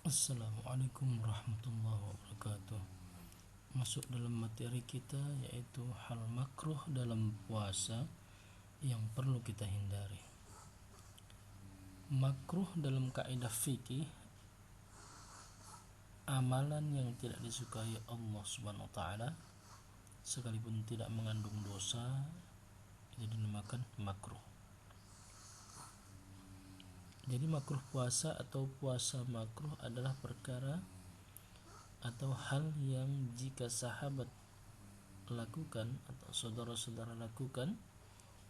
Assalamualaikum warahmatullahi wabarakatuh. Masuk dalam materi kita, yaitu hal makruh dalam puasa yang perlu kita hindari. Makruh dalam kaidah fikih, amalan yang tidak disukai Allah Subhanahu wa taala sekalipun tidak mengandung dosa, itu dinamakan makruh. Jadi makruh puasa atau puasa makruh adalah perkara atau hal yang jika sahabat lakukan atau saudara-saudara lakukan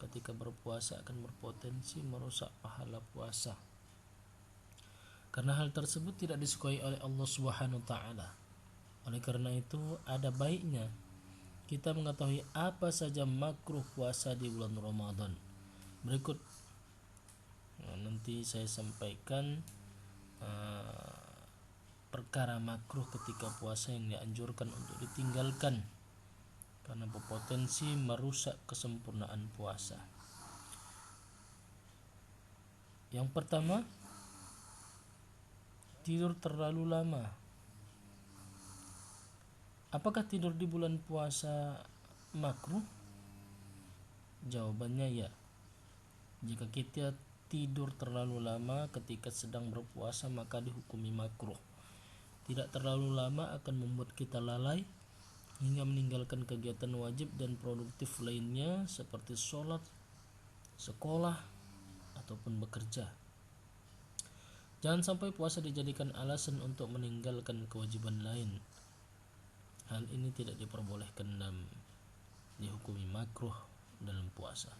ketika berpuasa akan berpotensi merusak pahala puasa, karena hal tersebut tidak disukai oleh Allah Subhanahu wa taala. Oleh karena itu, ada baiknya kita mengetahui apa saja makruh puasa di bulan Ramadan. Berikut nanti saya sampaikan perkara makruh ketika puasa yang dianjurkan untuk ditinggalkan karena berpotensi merusak kesempurnaan puasa. Yang pertama, tidur terlalu lama. Apakah tidur di bulan puasa makruh? Jawabannya ya. Jika kita tidur terlalu lama ketika sedang berpuasa, maka dihukumi makruh. Tidak terlalu lama akan membuat kita lalai hingga meninggalkan kegiatan wajib dan produktif lainnya seperti sholat, sekolah, ataupun bekerja. Jangan sampai puasa dijadikan alasan untuk meninggalkan kewajiban lain. Hal ini tidak diperbolehkan dan dihukumi makruh dalam puasa.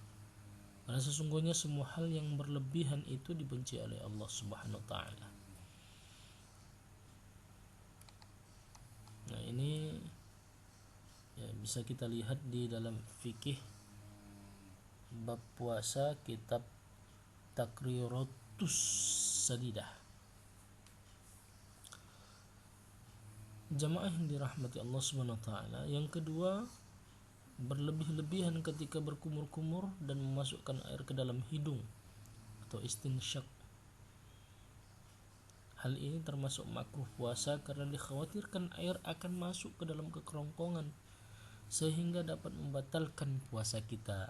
Karena sesungguhnya semua hal yang berlebihan itu dibenci oleh Allah Subhanahu wa taala. Nah, ini ya, bisa kita lihat di dalam fikih bab puasa kitab Takriratus Sadidah. Jamaah yang dirahmati Allah Subhanahu wa taala, yang kedua, berlebih-lebihan ketika berkumur-kumur dan memasukkan air ke dalam hidung atau istinsyak. Hal ini termasuk makruh puasa karena dikhawatirkan air akan masuk ke dalam kekerongkongan sehingga dapat membatalkan puasa kita.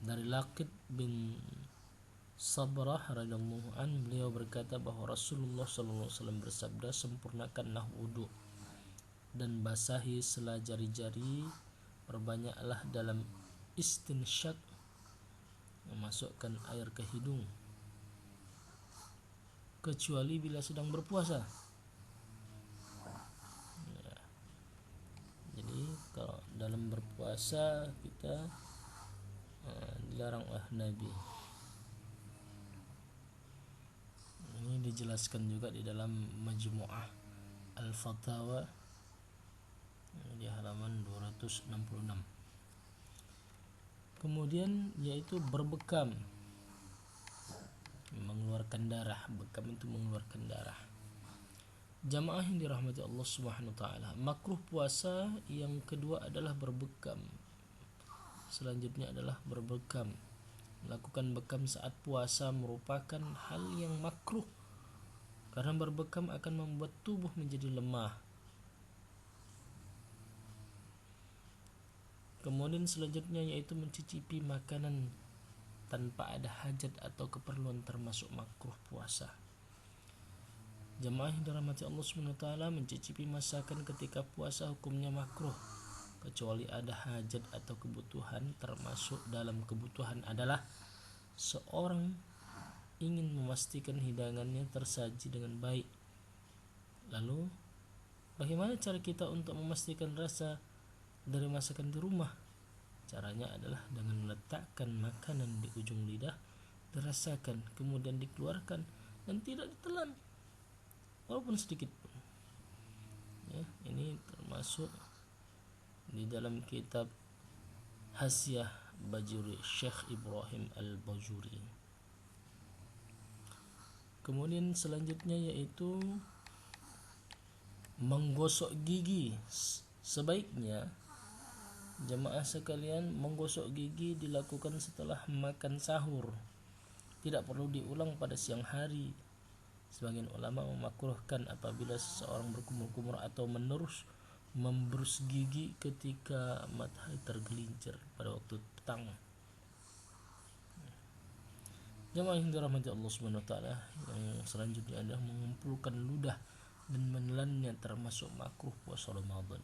Dari Laqid bin Sabrah radhiyallahu an, beliau berkata bahwa Rasulullah sallallahu alaihi wasallam bersabda, sempurnakanlah wudu dan basahi sela jari-jari, perbanyaklah dalam istinsyak, memasukkan air ke hidung, kecuali bila sedang berpuasa. Ya. Jadi kalau dalam berpuasa kita dilarang oleh Nabi. Ini dijelaskan juga di dalam Majmu'ah Al-Fatawa di halaman 266. Kemudian yaitu berbekam, mengeluarkan darah. Bekam itu mengeluarkan darah. Jamaah yang dirahmati Allah Subhanahu wa taala, makruh puasa yang kedua adalah berbekam. Selanjutnya adalah berbekam. Melakukan bekam saat puasa merupakan hal yang makruh karena berbekam akan membuat tubuh menjadi lemah. Kemudian selanjutnya yaitu mencicipi makanan tanpa ada hajat atau keperluan termasuk makruh puasa. Jamaah yang dirahmati Allah Subhanahu wa taala, mencicipi masakan ketika puasa hukumnya makruh kecuali ada hajat atau kebutuhan. Termasuk dalam kebutuhan adalah seorang ingin memastikan hidangannya tersaji dengan baik. Lalu bagaimana cara kita untuk memastikan rasa dari masakan di rumah? Caranya adalah dengan meletakkan makanan di ujung lidah, dirasakan, kemudian dikeluarkan dan tidak ditelan walaupun sedikit pun. Ya, ini termasuk di dalam kitab Hasyiah Bajuri Syekh Ibrahim Al-Bajuri. Kemudian selanjutnya yaitu menggosok gigi. Sebaiknya jemaah sekalian, menggosok gigi dilakukan setelah makan sahur. Tidak perlu diulang pada siang hari. Sebagian ulama memakruhkan apabila seseorang berkumur-kumur atau memberus gigi ketika matahari tergelincir pada waktu petang. Jamaah yang dirahmati Allah Subhanahu wa taala, yang selanjutnya adalah mengumpulkan ludah dan menelannya termasuk makruh puasa Ramadan.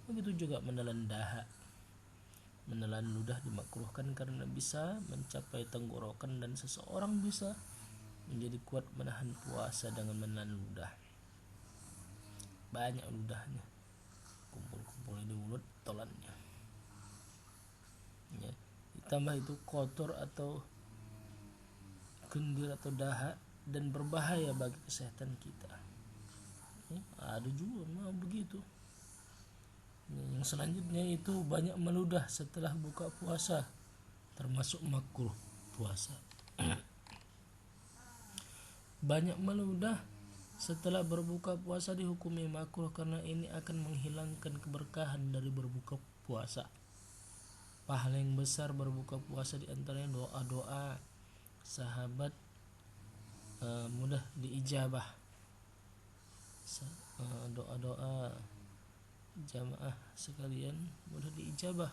Begitu juga menelan dahak. Menelan ludah dimakruhkan karena bisa mencapai tenggorokan dan seseorang bisa menjadi kuat menahan puasa dengan menelan ludah. Banyak ludahnya, kumpul-kumpul di mulut, tolannya. Ya. Ditambah itu kotor atau kendir atau dahak dan berbahaya bagi kesehatan kita. Ada juga begitu. Yang selanjutnya itu banyak meludah setelah buka puasa, termasuk makruh puasa. Banyak meludah setelah berbuka puasa dihukumi makruh karena ini akan menghilangkan keberkahan dari berbuka puasa. Pahala yang besar berbuka puasa diantaranya doa-doa sahabat mudah diijabah, doa-doa jamaah sekalian mudah diijabah.